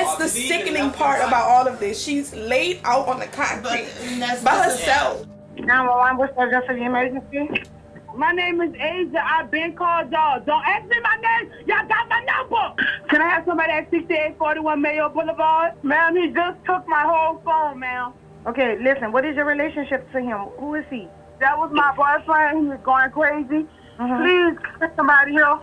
that's the sickening part about all of this. She's laid out on the concrete by herself. 911, what's the address of the emergency? My name is Asia. I've been called y'all. Don't ask me my name. Y'all got my number. Can I have somebody at 6841 Mayo Boulevard? Ma'am, he just took my whole phone, ma'am. Okay, listen, what is your relationship to him? Who is he? That was my boyfriend. He was going crazy. Please, get somebody here.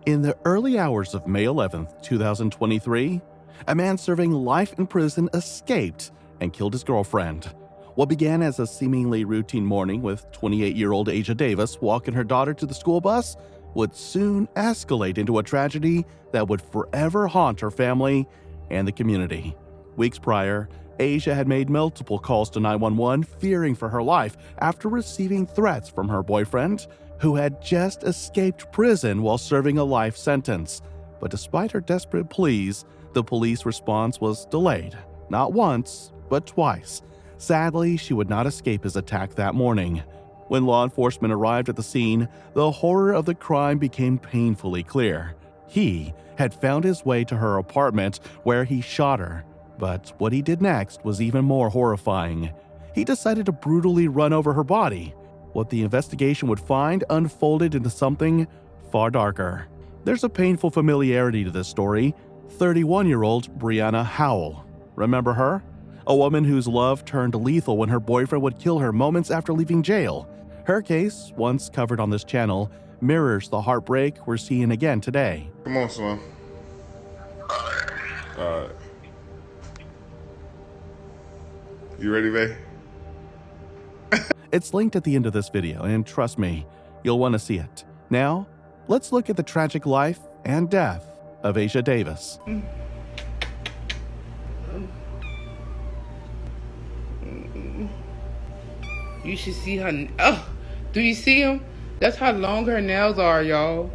In the early hours of May 11th, 2023, a man serving life in prison escaped and killed his girlfriend. What began as a seemingly routine morning with 28-year-old Asia Davis walking her daughter to the school bus would soon escalate into a tragedy that would forever haunt her family and the community. Weeks prior, Asia had made multiple calls to 911 fearing for her life after receiving threats from her boyfriend, who had just escaped prison while serving a life sentence. But despite her desperate pleas, the police response was delayed, not once, but twice. Sadly, she would not escape his attack that morning. When law enforcement arrived at the scene, the horror of the crime became painfully clear. He had found his way to her apartment where he shot her. But what he did next was even more horrifying. He decided to brutally run over her body. What the investigation would find unfolded into something far darker. There's a painful familiarity to this story. 31-year-old Brianna Howell. Remember her? A woman whose love turned lethal when her boyfriend would kill her moments after leaving jail. Her case, once covered on this channel, mirrors the heartbreak we're seeing again today. Come on, son. Alright. You ready, babe? It's linked at the end of this video, and trust me, you'll want to see it. Now, let's look at the tragic life and death of Asia Davis. You should see her. Oh, do you see them? That's how long her nails are, y'all.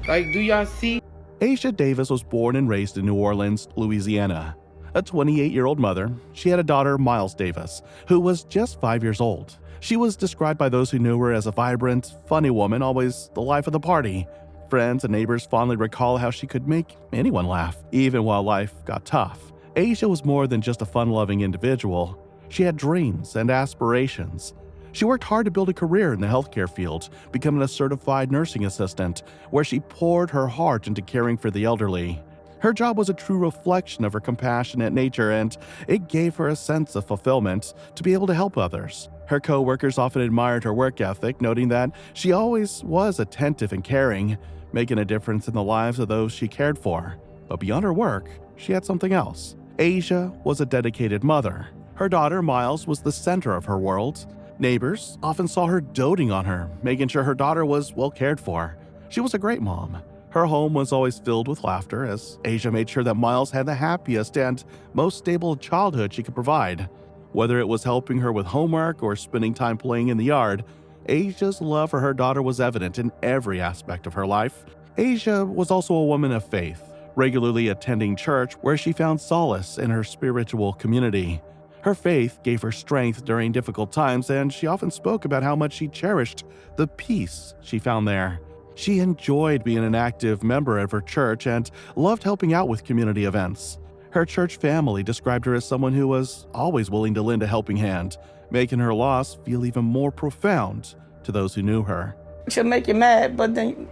Like, do y'all see? Asia Davis was born and raised in New Orleans, Louisiana. A 28-year-old mother, she had a daughter, Miles Davis, who was just 5 years old. She was described by those who knew her as a vibrant, funny woman, always the life of the party. Friends and neighbors fondly recall how she could make anyone laugh, even while life got tough. Asia was more than just a fun-loving individual. She had dreams and aspirations. She worked hard to build a career in the healthcare field, becoming a certified nursing assistant, where she poured her heart into caring for the elderly. Her job was a true reflection of her compassionate nature, and it gave her a sense of fulfillment to be able to help others. Her co-workers often admired her work ethic, noting that she always was attentive and caring, making a difference in the lives of those she cared for. But beyond her work, she had something else. Asia was a dedicated mother. Her daughter, Miles, was the center of her world. Neighbors often saw her doting on her, making sure her daughter was well cared for. She was a great mom. Her home was always filled with laughter, as Asia made sure that Miles had the happiest and most stable childhood she could provide. Whether it was helping her with homework or spending time playing in the yard, Asia's love for her daughter was evident in every aspect of her life. Asia was also a woman of faith, regularly attending church where she found solace in her spiritual community. Her faith gave her strength during difficult times, and she often spoke about how much she cherished the peace she found there. She enjoyed being an active member of her church and loved helping out with community events. Her church family described her as someone who was always willing to lend a helping hand, making her loss feel even more profound to those who knew her. She'll make you mad, but then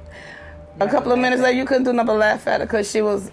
a couple of minutes later, you couldn't do nothing but laugh at her because she was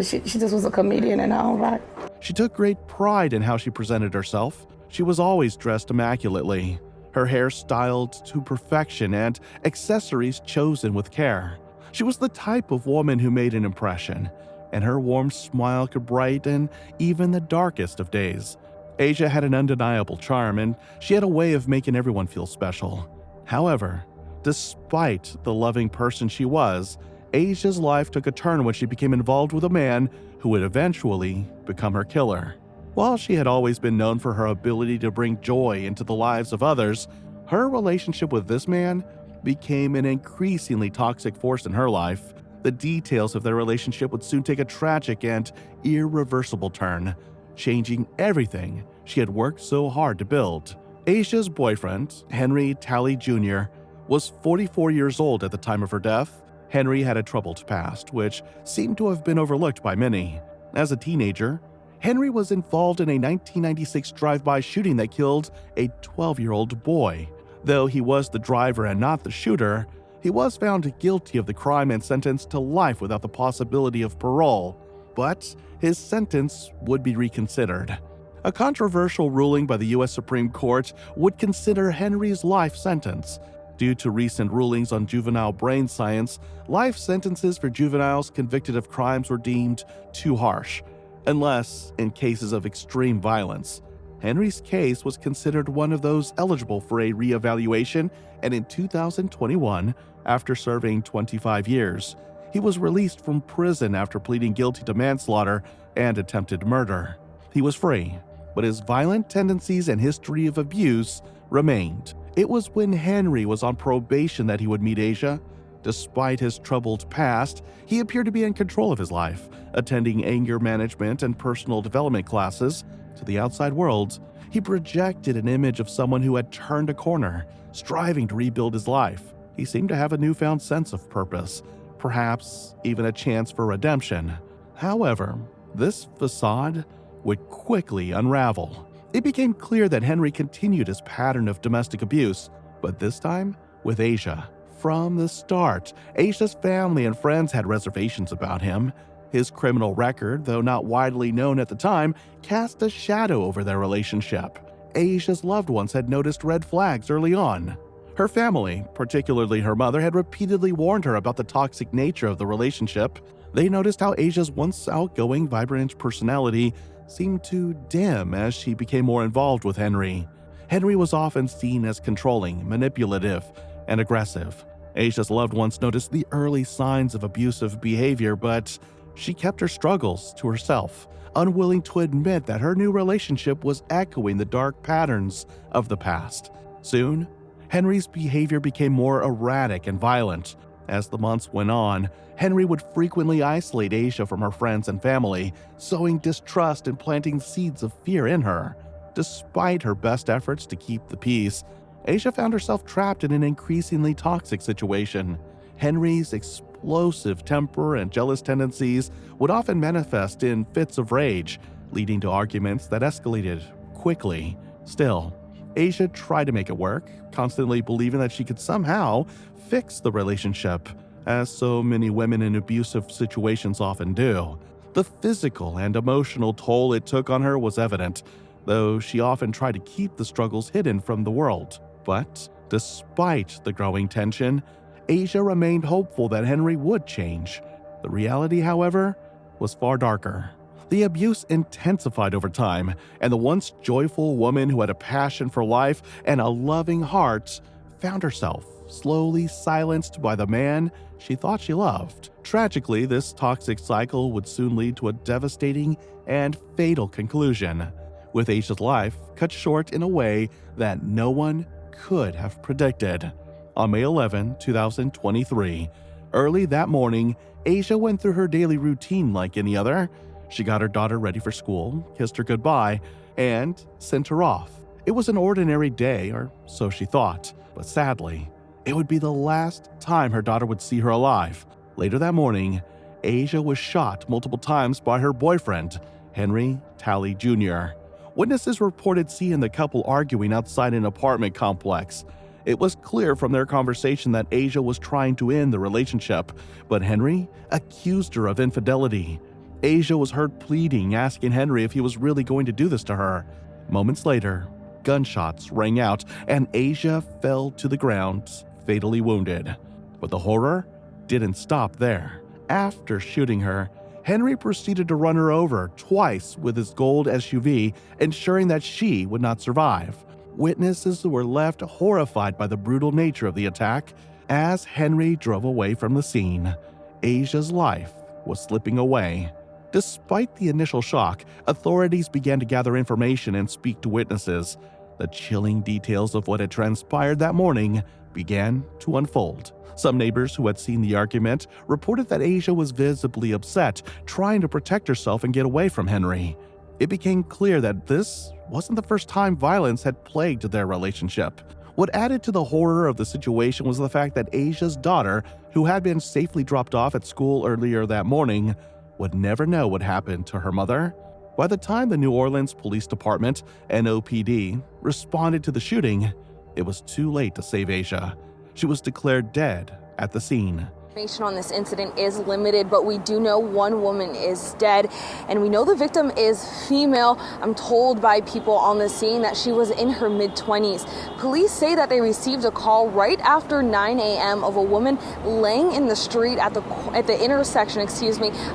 she just was a comedian in her own right. She took great pride in how she presented herself. She was always dressed immaculately, her hair styled to perfection and accessories chosen with care. She was the type of woman who made an impression, and her warm smile could brighten even the darkest of days. Asia had an undeniable charm, and she had a way of making everyone feel special. However, despite the loving person she was, Asia's life took a turn when she became involved with a man who would eventually become her killer. While she had always been known for her ability to bring joy into the lives of others, her relationship with this man became an increasingly toxic force in her life. The details of their relationship would soon take a tragic and irreversible turn, changing everything she had worked so hard to build. Asia's boyfriend, Henry Talley Jr., was 44 years old at the time of her death. Henry had a troubled past, which seemed to have been overlooked by many. As a teenager, Henry was involved in a 1996 drive-by shooting that killed a 12-year-old boy. Though he was the driver and not the shooter, he was found guilty of the crime and sentenced to life without the possibility of parole. But his sentence would be reconsidered. A controversial ruling by the U.S. Supreme Court would consider Henry's life sentence. Due to recent rulings on juvenile brain science, life sentences for juveniles convicted of crimes were deemed too harsh, unless in cases of extreme violence. Henry's case was considered one of those eligible for a reevaluation, and in 2021, after serving 25 years, he was released from prison after pleading guilty to manslaughter and attempted murder. He was free, but his violent tendencies and history of abuse remained. It was when Henry was on probation that he would meet Asia. Despite his troubled past, he appeared to be in control of his life, attending anger management and personal development classes. To the outside world, he projected an image of someone who had turned a corner, striving to rebuild his life. He seemed to have a newfound sense of purpose, perhaps even a chance for redemption. However, this facade would quickly unravel. It became clear that Henry continued his pattern of domestic abuse, but this time with Asia. From the start, Asia's family and friends had reservations about him. His criminal record, though not widely known at the time, cast a shadow over their relationship. Asia's loved ones had noticed red flags early on. Her family, particularly her mother, had repeatedly warned her about the toxic nature of the relationship. They noticed how Asia's once outgoing, vibrant personality seemed to dim as she became more involved with Henry. Henry was often seen as controlling, manipulative, and aggressive. Asia's loved ones noticed the early signs of abusive behavior, but she kept her struggles to herself, unwilling to admit that her new relationship was echoing the dark patterns of the past. Soon, Henry's behavior became more erratic and violent. As the months went on, Henry would frequently isolate Asia from her friends and family, sowing distrust and planting seeds of fear in her. Despite her best efforts to keep the peace, Asia found herself trapped in an increasingly toxic situation. Henry's explosive temper and jealous tendencies would often manifest in fits of rage, leading to arguments that escalated quickly. Still, Asia tried to make it work, constantly believing that she could somehow fix the relationship, as so many women in abusive situations often do. The physical and emotional toll it took on her was evident, though she often tried to keep the struggles hidden from the world. But despite the growing tension, Asia remained hopeful that Henry would change. The reality, however, was far darker. The abuse intensified over time, and the once joyful woman who had a passion for life and a loving heart found herself slowly silenced by the man she thought she loved. Tragically, this toxic cycle would soon lead to a devastating and fatal conclusion, with Asia's life cut short in a way that no one could have predicted. On May 11, 2023, early that morning, Asia went through her daily routine like any other. She got her daughter ready for school, kissed her goodbye, and sent her off. It was an ordinary day, or so she thought, but sadly, it would be the last time her daughter would see her alive. Later that morning, Asia was shot multiple times by her boyfriend, Henry Talley Jr. Witnesses reported seeing the couple arguing outside an apartment complex. It was clear from their conversation that Asia was trying to end the relationship, but Henry accused her of infidelity. Asia was heard pleading, asking Henry if he was really going to do this to her. Moments later, gunshots rang out, and Asia fell to the ground, fatally wounded. But the horror didn't stop there. After shooting her, Henry proceeded to run her over twice with his gold SUV, ensuring that she would not survive. Witnesses were left horrified by the brutal nature of the attack. As Henry drove away from the scene, Asia's life was slipping away. Despite the initial shock, authorities began to gather information and speak to witnesses. The chilling details of what had transpired that morning began to unfold. Some neighbors who had seen the argument reported that Asia was visibly upset, trying to protect herself and get away from Henry. It became clear that this wasn't the first time violence had plagued their relationship. What added to the horror of the situation was the fact that Asia's daughter, who had been safely dropped off at school earlier that morning, would never know what happened to her mother. By the time the New Orleans Police Department, NOPD, responded to the shooting, it was too late to save Asia. She was declared dead at the scene. Information on this incident is limited, but we do know one woman is dead, and we know the victim is female. I'm told by people on the scene that she was in her mid-20s. Police say that they received a call right after 9 a.m. of a woman laying in the street at the intersection,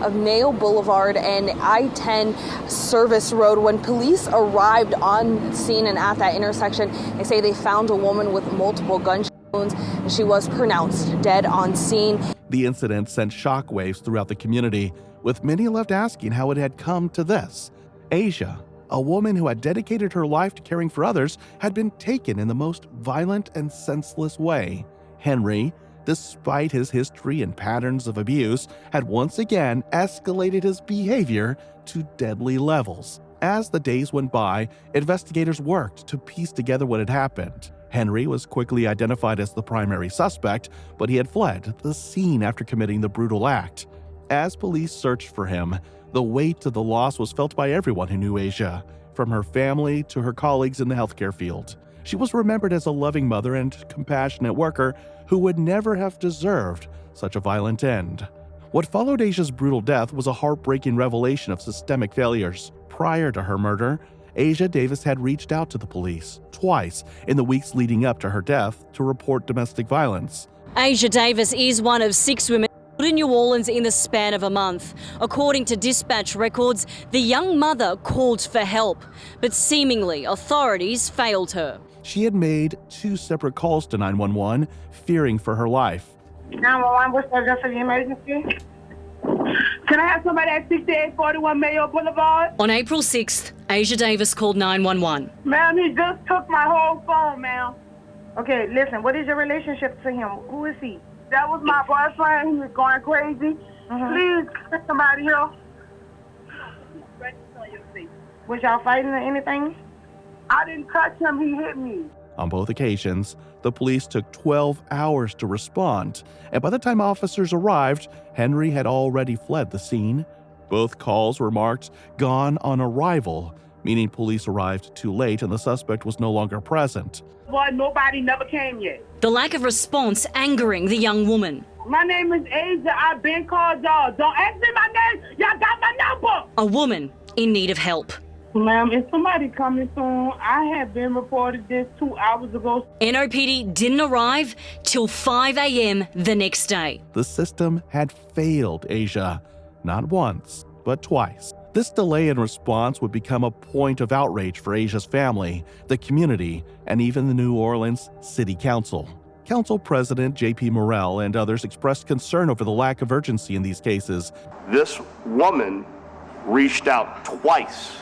of Mayo Boulevard and I-10 Service Road. When police arrived on scene and at that intersection, they say they found a woman with multiple gunshot wounds, and she was pronounced dead on scene. The incident sent shockwaves throughout the community, with many left asking how it had come to this. Asia, a woman who had dedicated her life to caring for others, had been taken in the most violent and senseless way. Henry, despite his history and patterns of abuse, had once again escalated his behavior to deadly levels. As the days went by, investigators worked to piece together what had happened. Henry was quickly identified as the primary suspect, but he had fled the scene after committing the brutal act. As police searched for him, the weight of the loss was felt by everyone who knew Asia, from her family to her colleagues in the healthcare field. She was remembered as a loving mother and compassionate worker who would never have deserved such a violent end. What followed Asia's brutal death was a heartbreaking revelation of systemic failures. Prior to her murder, Asia Davis had reached out to the police twice in the weeks leading up to her death to report domestic violence. Asia Davis is one of 6 women killed in New Orleans in the span of a month. According to dispatch records, the young mother called for help, but seemingly authorities failed her. She had made 2 separate calls to 911, fearing for her life. 911, what's the address of the emergency? Can I have somebody at 6841 Mayo Boulevard? On April 6th, Asia Davis called 911. Ma'am, he just took my whole phone, ma'am. Okay, listen, what is your relationship to him? Who is he? That was my boyfriend. He was going crazy. Please, get somebody here. Was y'all fighting or anything? I didn't touch him. He hit me. On both occasions, the police took 12 hours to respond, and by the time officers arrived, Henry had already fled the scene. Both calls were marked "gone on arrival," meaning police arrived too late and the suspect was no longer present. Boy, nobody never came yet. The lack of response angering the young woman. My name is Asia. I've been called y'all. Don't ask me my name. Y'all got my number. A woman in need of help. Ma'am, is somebody coming soon? I had been reported this 2 hours ago. NOPD didn't arrive till 5 a.m. the next day. The system had failed Asia, not once, but twice. This delay in response would become a point of outrage for Asia's family, the community, and even the New Orleans City Council. Council President J.P. Morrell and others expressed concern over the lack of urgency in these cases. This woman reached out twice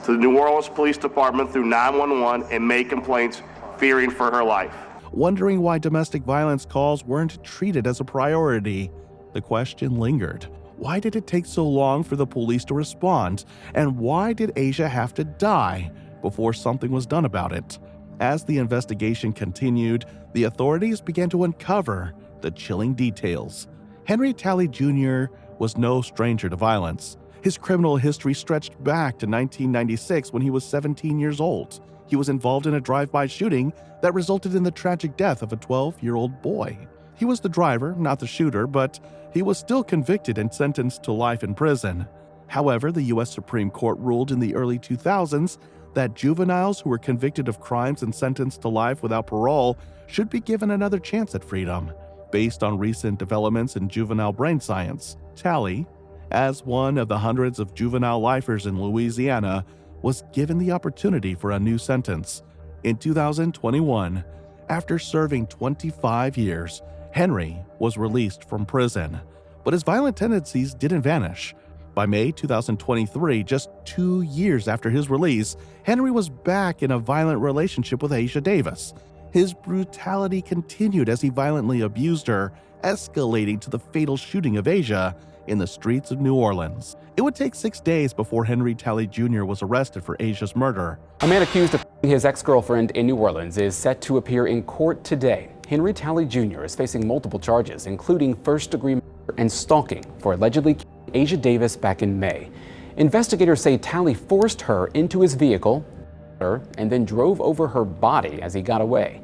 to the New Orleans Police Department through 911 and made complaints fearing for her life. Wondering why domestic violence calls weren't treated as a priority, the question lingered. Why did it take so long for the police to respond? And why did Asia have to die before something was done about it? As the investigation continued, the authorities began to uncover the chilling details. Henry Talley Jr. was no stranger to violence. His criminal history stretched back to 1996 when he was 17 years old. He was involved in a drive-by shooting that resulted in the tragic death of a 12-year-old boy. He was the driver, not the shooter, but he was still convicted and sentenced to life in prison. However, the U.S. Supreme Court ruled in the early 2000s that juveniles who were convicted of crimes and sentenced to life without parole should be given another chance at freedom. Based on recent developments in juvenile brain science, Talley, as one of the hundreds of juvenile lifers in Louisiana, was given the opportunity for a new sentence. In 2021, after serving 25 years, Henry was released from prison, but his violent tendencies didn't vanish. By May 2023, just 2 years after his release, Henry was back in a violent relationship with Asia Davis. His brutality continued as he violently abused her, escalating to the fatal shooting of Asia in the streets of New Orleans. It would take 6 days before Henry Talley Jr. was arrested for Asia's murder. A man accused of his ex-girlfriend in New Orleans is set to appear in court today. Henry Talley Jr. is facing multiple charges, including first-degree murder and stalking for allegedly killing Asia Davis back in May. Investigators say Talley forced her into his vehicle and then drove over her body as he got away.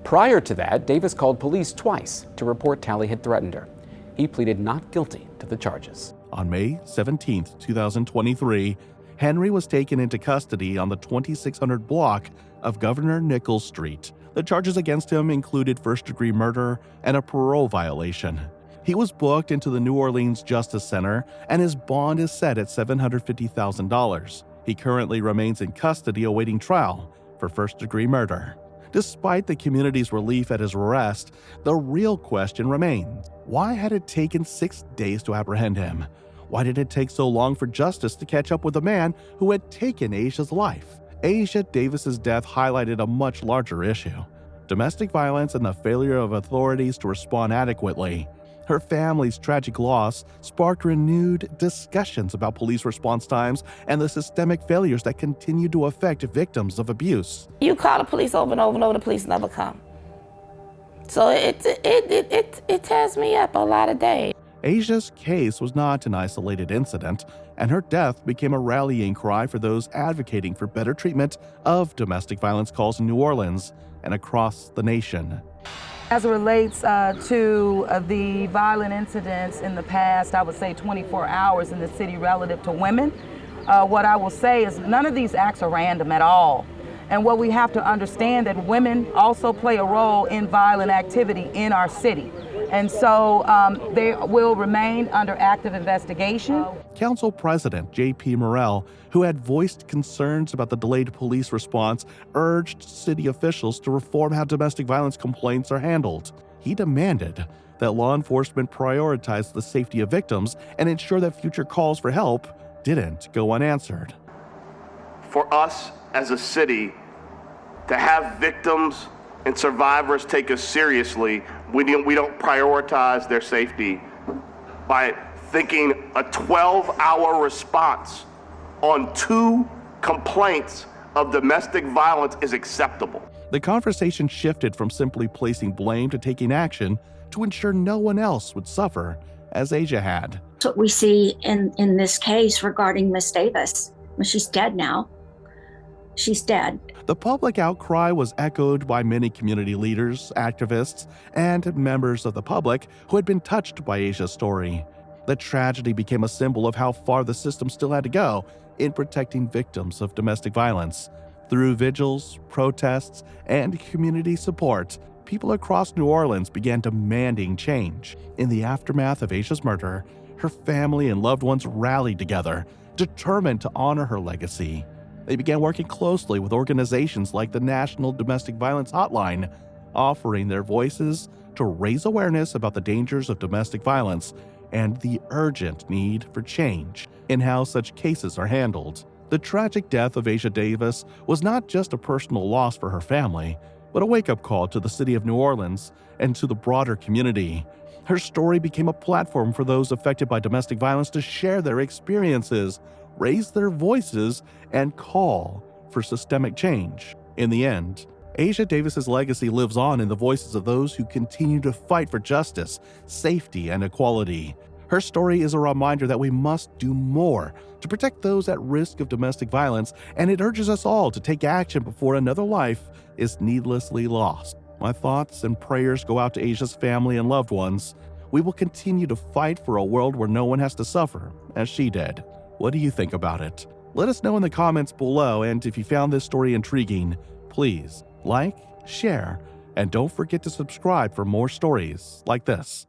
Prior to that, Davis called police twice to report Talley had threatened her. He pleaded not guilty to the charges. On May 17, 2023, Henry was taken into custody on the 2600 block of Governor Nichols Street. The charges against him included first-degree murder and a parole violation. He was booked into the New Orleans Justice Center, and his bond is set at $750,000. He currently remains in custody awaiting trial for first-degree murder. Despite the community's relief at his arrest, the real question remains. Why had it taken 6 days to apprehend him? Why did it take so long for justice to catch up with the man who had taken Asia's life? Asia Davis's death highlighted a much larger issue: domestic violence and the failure of authorities to respond adequately. Her family's tragic loss sparked renewed discussions about police response times and the systemic failures that continue to affect victims of abuse. You call the police over and over and over, the police never come. So it tears me up a lot of days. Asia's case was not an isolated incident, and her death became a rallying cry for those advocating for better treatment of domestic violence calls in New Orleans and across the nation. As it relates to the violent incidents in the past, I would say 24 hours in the city relative to women, what I will say is none of these acts are random at all. And what we have to understand that women also play a role in violent activity in our city. And so they will remain under active investigation. Council President J.P. Morrell, who had voiced concerns about the delayed police response, urged city officials to reform how domestic violence complaints are handled. He demanded that law enforcement prioritize the safety of victims and ensure that future calls for help didn't go unanswered. For us as a city to have victims and survivors take us seriously, we don't prioritize their safety by thinking a 12-hour response on 2 complaints of domestic violence is acceptable. The conversation shifted from simply placing blame to taking action to ensure no one else would suffer, as Asia had. That's what we see in this case regarding Miss Davis. She's dead now. She's dead. The public outcry was echoed by many community leaders, activists, and members of the public who had been touched by Asia's story. The tragedy became a symbol of how far the system still had to go in protecting victims of domestic violence. Through vigils, protests, and community support, people across New Orleans began demanding change. In the aftermath of Asia's murder, her family and loved ones rallied together, determined to honor her legacy. They began working closely with organizations like the National Domestic Violence Hotline, offering their voices to raise awareness about the dangers of domestic violence and the urgent need for change in how such cases are handled. The tragic death of Asia Davis was not just a personal loss for her family, but a wake-up call to the city of New Orleans and to the broader community. Her story became a platform for those affected by domestic violence to share their experiences, raise their voices, and call for systemic change. In the end, Asia Davis's legacy lives on in the voices of those who continue to fight for justice, safety, and equality. Her story is a reminder that we must do more to protect those at risk of domestic violence, and it urges us all to take action before another life is needlessly lost. My thoughts and prayers go out to Asia's family and loved ones. We will continue to fight for a world where no one has to suffer, as she did. What do you think about it? Let us know in the comments below, and if you found this story intriguing, please like, share, and don't forget to subscribe for more stories like this.